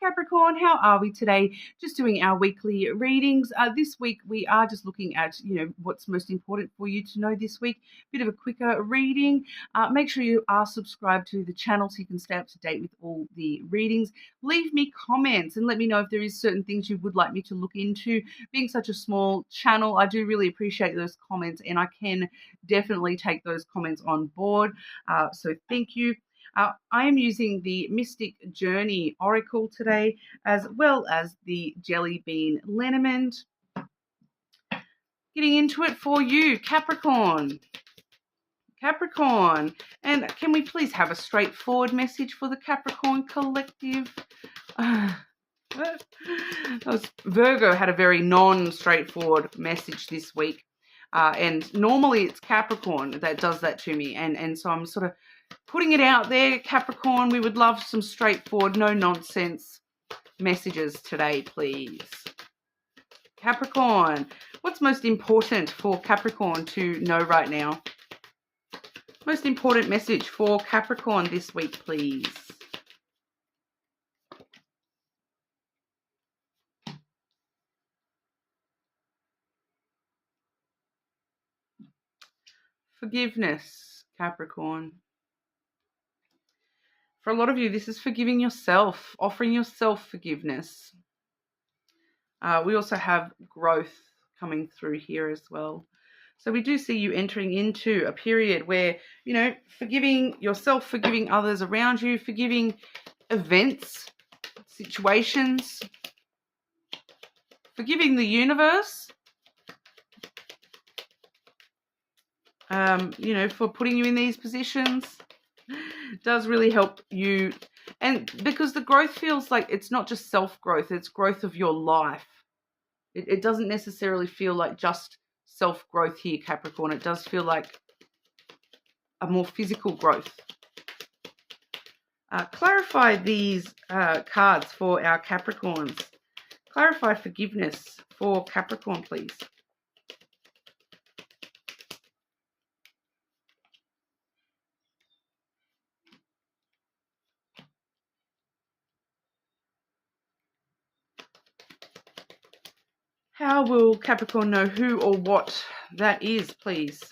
Capricorn, how are we today? Just doing our weekly readings. This week we are just looking at, what's most important for you to know this week. Bit of a quicker reading. Make sure you are subscribed to the channel so you can stay up to date with all the readings. Leave me comments and let me know if there is certain things you would like me to look into. Being such a small channel, I do really appreciate those comments, and I can definitely take those comments on board. So thank you. I am using the Mystic Journey Oracle today, as well as the Jelly Bean Lenormand. Getting into it for you, Capricorn. Capricorn. And can we please have a straightforward message for the Capricorn collective? Virgo had a very non-straightforward message this week. And normally it's Capricorn that does that to me. And so I'm sort of putting it out there, Capricorn. We would love some straightforward, no-nonsense messages today, please. Capricorn, what's most important for Capricorn to know right now? Most important message for Capricorn this week, please. Forgiveness, Capricorn. For a lot of you, this is forgiving yourself, offering yourself forgiveness. We also have growth coming through here as well. So we do see you entering into a period where, forgiving yourself, forgiving others around you, forgiving events, situations, forgiving the universe, for putting you in these positions. Does really help you. And because the growth feels like it's not just self-growth, it's growth of your life. It doesn't necessarily feel like just self-growth here, Capricorn. It does feel like a more physical growth. Clarify these cards for our Capricorns. Clarify forgiveness for Capricorn, please. How will Capricorn know who or what that is, please?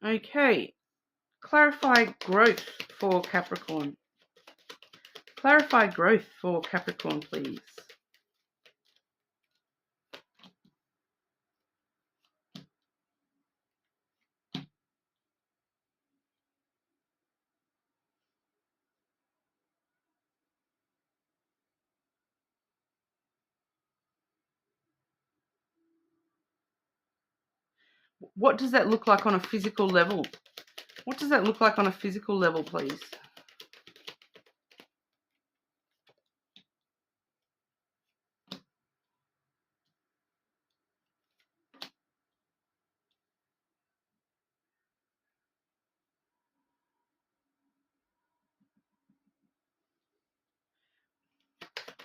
Okay. Clarify growth for Capricorn. Clarify growth for Capricorn, please. What does that look like on a physical level? What does that look like on a physical level, please?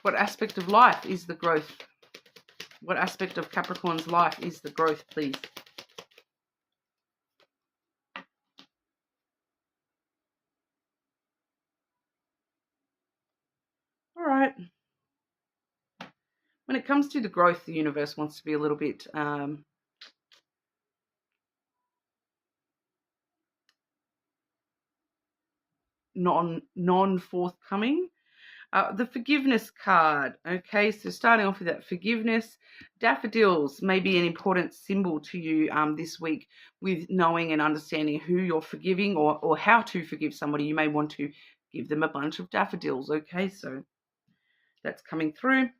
What aspect of life is the growth? What aspect of Capricorn's life is the growth, please? All right. When it comes to the growth, the universe wants to be a little bit non-forthcoming. The forgiveness card. Okay, so starting off with that forgiveness. Daffodils may be an important symbol to you this week, with knowing and understanding who you're forgiving or how to forgive somebody. You may want to give them a bunch of daffodils. Okay, so that's coming through.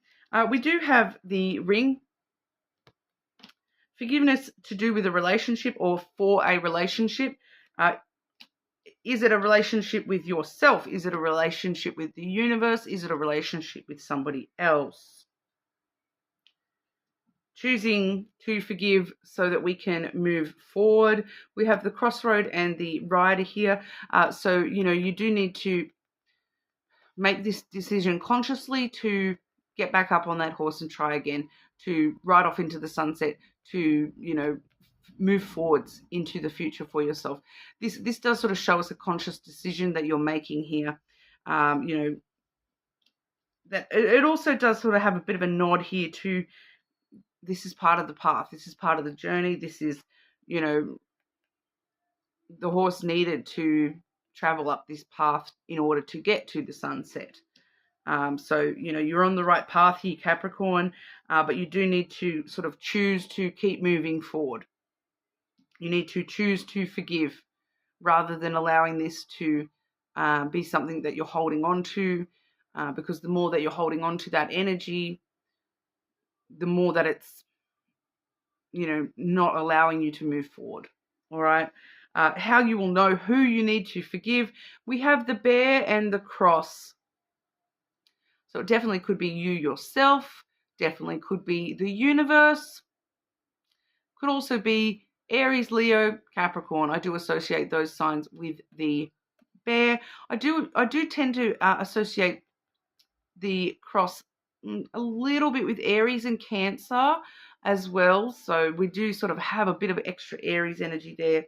We do have the ring. Forgiveness to do with a relationship or for a relationship. Is it a relationship with yourself? Is it a relationship with the universe? Is it a relationship with somebody else? Choosing to forgive so that we can move forward. We have the crossroad and the rider here. So, you do need to make this decision consciously to get back up on that horse and try again, to ride off into the sunset, to, move forwards into the future for yourself. This does sort of show us a conscious decision that you're making here. That it also does sort of have a bit of a nod here to, this is part of the path. This is part of the journey. This is, the horse needed to travel up this path in order to get to the sunset. So, you're on the right path here, Capricorn, but you do need to sort of choose to keep moving forward. You need to choose to forgive rather than allowing this to be something that you're holding on to, because the more that you're holding on to that energy, the more that it's, not allowing you to move forward. All right. How you will know who you need to forgive. We have the bear and the cross. So it definitely could be you yourself. Definitely could be the universe. Could also be Aries, Leo, Capricorn. I do associate those signs with the bear. I do tend to associate the cross a little bit with Aries and Cancer as well. So we do sort of have a bit of extra Aries energy there.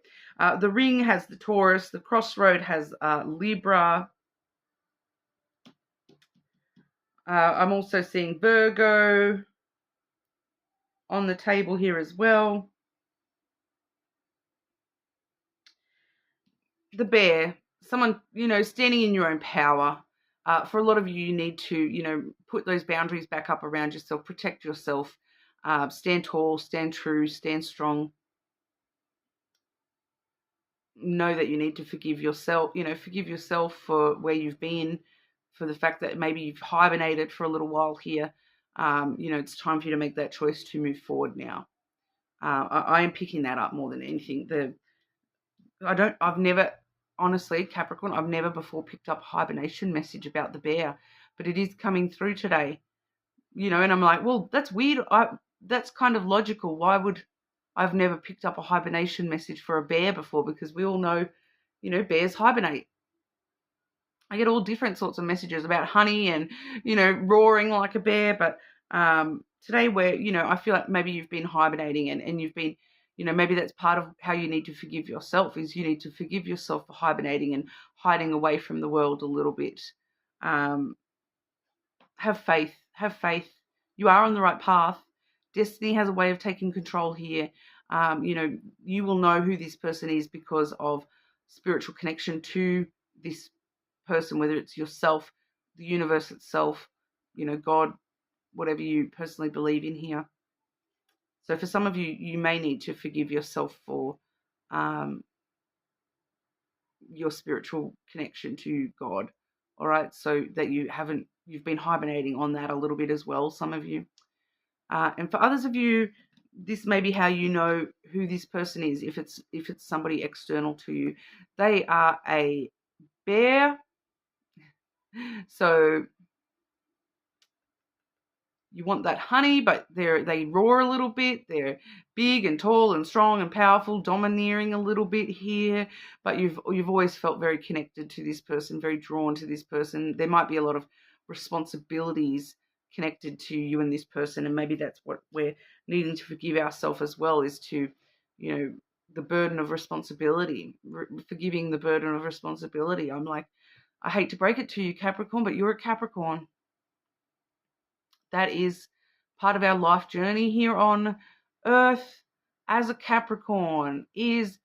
The ring has the Taurus. The crossroad has Libra. I'm also seeing Virgo on the table here as well. The bear, someone, standing in your own power. For a lot of you, you need to, put those boundaries back up around yourself, protect yourself, stand tall, stand true, stand strong. Know that you need to forgive yourself, forgive yourself for where you've been, for the fact that maybe you've hibernated for a little while here. It's time for you to make that choice to move forward now. I am picking that up more than anything. Honestly, Capricorn, I've never before picked up a hibernation message about the bear, but it is coming through today, and I'm like, well, that's weird. That's kind of logical. Why would I've never picked up a hibernation message for a bear before? Because we all know, bears hibernate. I get all different sorts of messages about honey and, roaring like a bear. But today where, I feel like maybe you've been hibernating and you've been, maybe that's part of how you need to forgive yourself, is you need to forgive yourself for hibernating and hiding away from the world a little bit. Have faith. Have faith. You are on the right path. Destiny has a way of taking control here. You will know who this person is because of spiritual connection to this person, whether it's yourself, the universe itself, God, whatever you personally believe in here. So for some of you, you may need to forgive yourself for your spiritual connection to God. All right. So that you've been hibernating on that a little bit as well, some of you. And for others of you, this may be how you know who this person is, if it's somebody external to you. They are a bear. So you want that honey, but they roar a little bit. They're big and tall and strong and powerful, domineering a little bit here. But you've always felt very connected to this person, very drawn to this person. There might be a lot of responsibilities connected to you and this person, and maybe that's what we're needing to forgive ourselves as well, is to, the burden of responsibility, forgiving the burden of responsibility. I'm like, I hate to break it to you, Capricorn, but you're a Capricorn. That is part of our life journey here on Earth as a Capricorn, is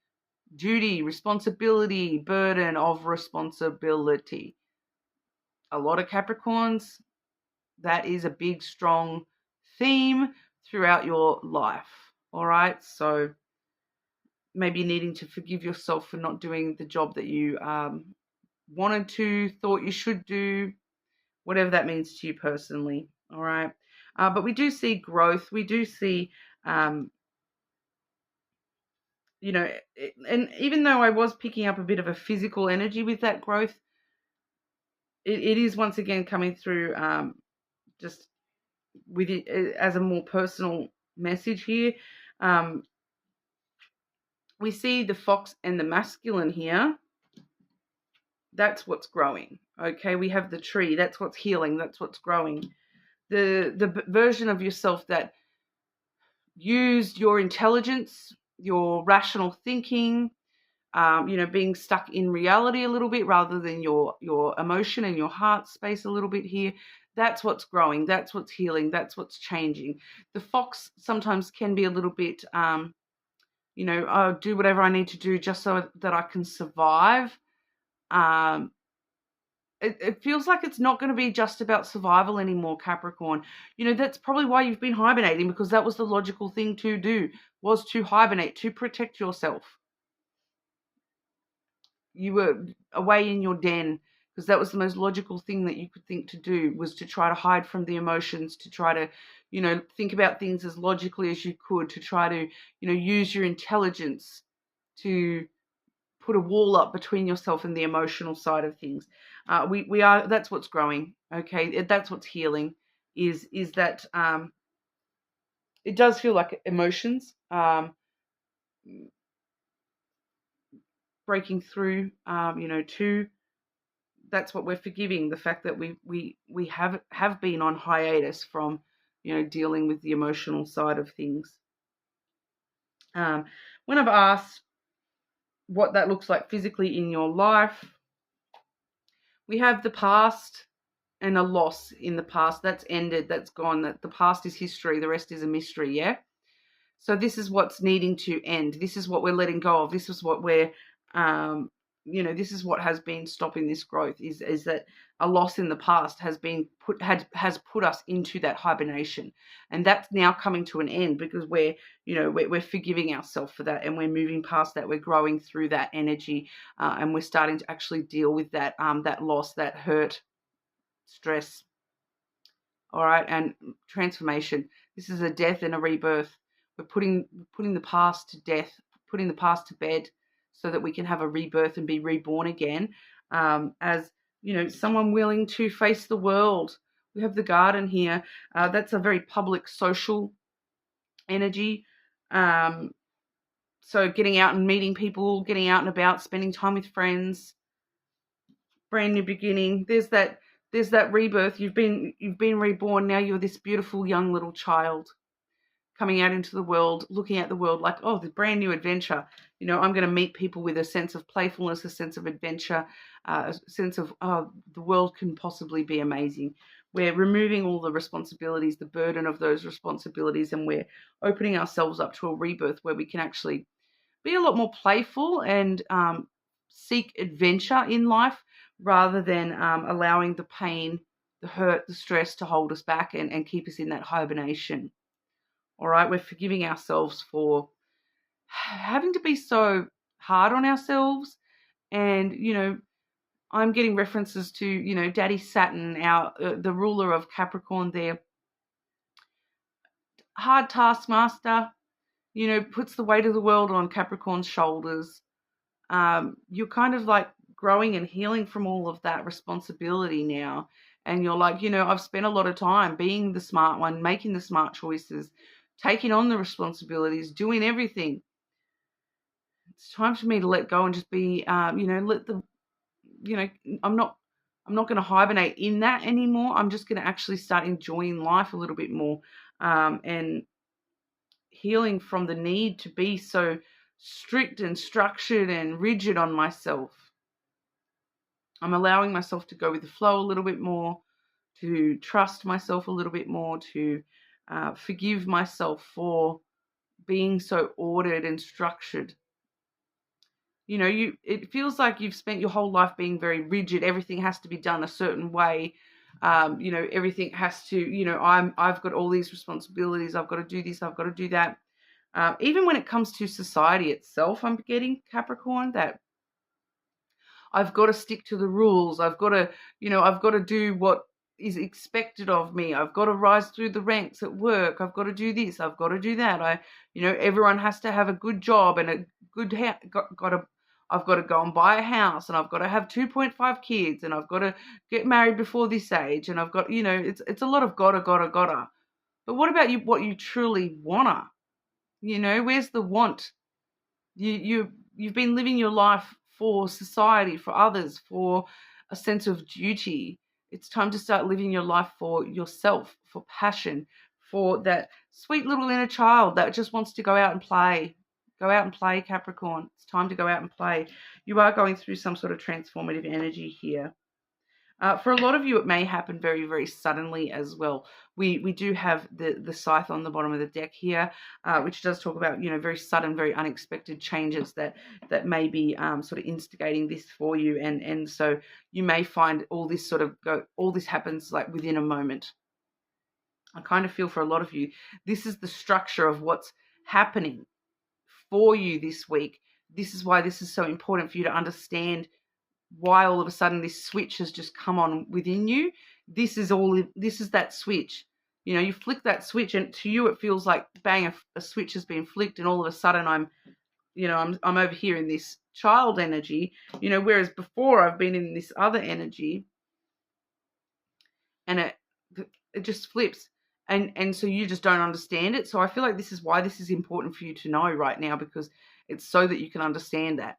duty, responsibility, burden of responsibility. A lot of Capricorns, that is a big, strong theme throughout your life. All right. So maybe needing to forgive yourself for not doing the job that you wanted to, thought you should do, whatever that means to you personally. All right. But we do see growth. We do see, and even though I was picking up a bit of a physical energy with that growth, it is once again coming through just with it as a more personal message here. We see the fox and the masculine here. That's what's growing. Okay, we have the tree. That's what's healing. That's what's growing. The version of yourself that used your intelligence, your rational thinking, being stuck in reality a little bit rather than your emotion and your heart space a little bit here. That's what's growing. That's what's healing. That's what's changing. The fox sometimes can be a little bit, I'll do whatever I need to do just so that I can survive. It feels like it's not going to be just about survival anymore, Capricorn. That's probably why you've been hibernating, because that was the logical thing to do, was to hibernate, to protect yourself. You were away in your den because that was the most logical thing that you could think to do, was to try to hide from the emotions, to try to, think about things as logically as you could, to try to, use your intelligence to put a wall up between yourself and the emotional side of things. That's what's growing. Okay. That's what's healing is that, it does feel like emotions, breaking through, to, that's what we're forgiving, the fact that we have been on hiatus from, dealing with the emotional side of things. When I've asked what that looks like physically in your life, we have the past and a loss in the past. That's ended, that's gone. That the past is history, the rest is a mystery, yeah? So this is what's needing to end. This is what we're letting go of. This is what we're, this is what has been stopping this growth, is that a loss in the past has put us into that hibernation, and that's now coming to an end because we're forgiving ourselves for that, and we're moving past that. We're growing through that energy, and we're starting to actually deal with that loss, that hurt, stress. All right, and transformation. This is a death and a rebirth. We're putting the past to death, putting the past to bed, so that we can have a rebirth and be reborn again, as someone willing to face the world. We have the garden here. That's a very public, social energy. So getting out and meeting people, getting out and about, spending time with friends, brand new beginning. There's that rebirth. You've been reborn. Now you're this beautiful young little child coming out into the world, looking at the world like, oh, the brand new adventure. I'm going to meet people with a sense of playfulness, a sense of adventure, a sense of, oh, the world can possibly be amazing. We're removing all the responsibilities, the burden of those responsibilities, and we're opening ourselves up to a rebirth where we can actually be a lot more playful and seek adventure in life, rather than allowing the pain, the hurt, the stress to hold us back and keep us in that hibernation. All right, we're forgiving ourselves for having to be so hard on ourselves. And, I'm getting references to, Daddy Saturn, the ruler of Capricorn there. Hard taskmaster, puts the weight of the world on Capricorn's shoulders. You're kind of like growing and healing from all of that responsibility now. And you're like, I've spent a lot of time being the smart one, making the smart choices, taking on the responsibilities, doing everything. It's time for me to let go and just be, let the, I'm not going to hibernate in that anymore. I'm just going to actually start enjoying life a little bit more, and healing from the need to be so strict and structured and rigid on myself. I'm allowing myself to go with the flow a little bit more, to trust myself a little bit more, to forgive myself for being so ordered and structured. It feels like you've spent your whole life being very rigid. Everything has to be done a certain way. Everything has to, I've got all these responsibilities. I've got to do this. I've got to do that. Even when it comes to society itself, I'm getting, Capricorn, that I've got to stick to the rules. I've got to do what is expected of me. I've got to rise through the ranks at work. I've got to do this. I've got to do that. Everyone has to have a good job and a good I've got to go and buy a house, and I've got to have 2.5 kids, and I've got to get married before this age, and I've got, it's a lot of gotta. But what about you? What you truly wanna? Where's the want? You've been living your life for society, for others, for a sense of duty. It's time to start living your life for yourself, for passion, for that sweet little inner child that just wants to go out and play. Go out and play, Capricorn. It's time to go out and play. You are going through some sort of transformative energy here. For a lot of you, it may happen very, very suddenly as well. We do have the scythe on the bottom of the deck here, which does talk about, very sudden, very unexpected changes that may be sort of instigating this for you. And so you may find all this happens like within a moment. I kind of feel for a lot of you, this is the structure of what's happening for you this week. This is why this is so important for you to understand why all of a sudden this switch has just come on within you. This is that switch. You flick that switch, and to you it feels like bang, a switch has been flicked, and all of a sudden I'm over here in this child energy, whereas before I've been in this other energy, and it just flips. And so you just don't understand it. So I feel like this is why this is important for you to know right now, because it's so that you can understand that.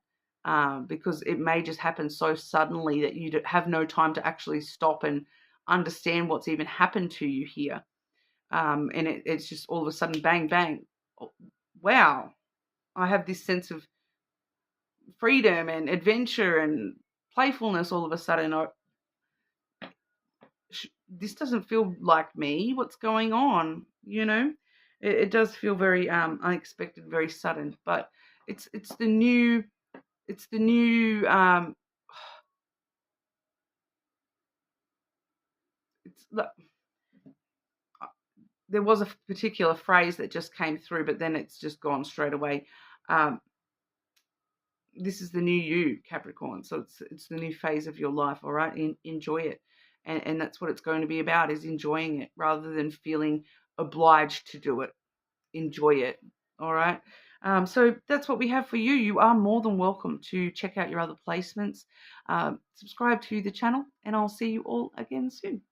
Because it may just happen so suddenly that you have no time to actually stop and understand what's even happened to you here. And it's just all of a sudden, bang, bang. Wow, I have this sense of freedom and adventure and playfulness all of a sudden. This doesn't feel like me. What's going on? It does feel very unexpected, very sudden. But it's the new. It's the new. There was a particular phrase that just came through, but then it's just gone straight away. This is the new you, Capricorn. So it's the new phase of your life. All right, enjoy it. And that's what it's going to be about, is enjoying it rather than feeling obliged to do it. Enjoy it. All right. So that's what we have for you. You are more than welcome to check out your other placements. Subscribe to the channel, and I'll see you all again soon.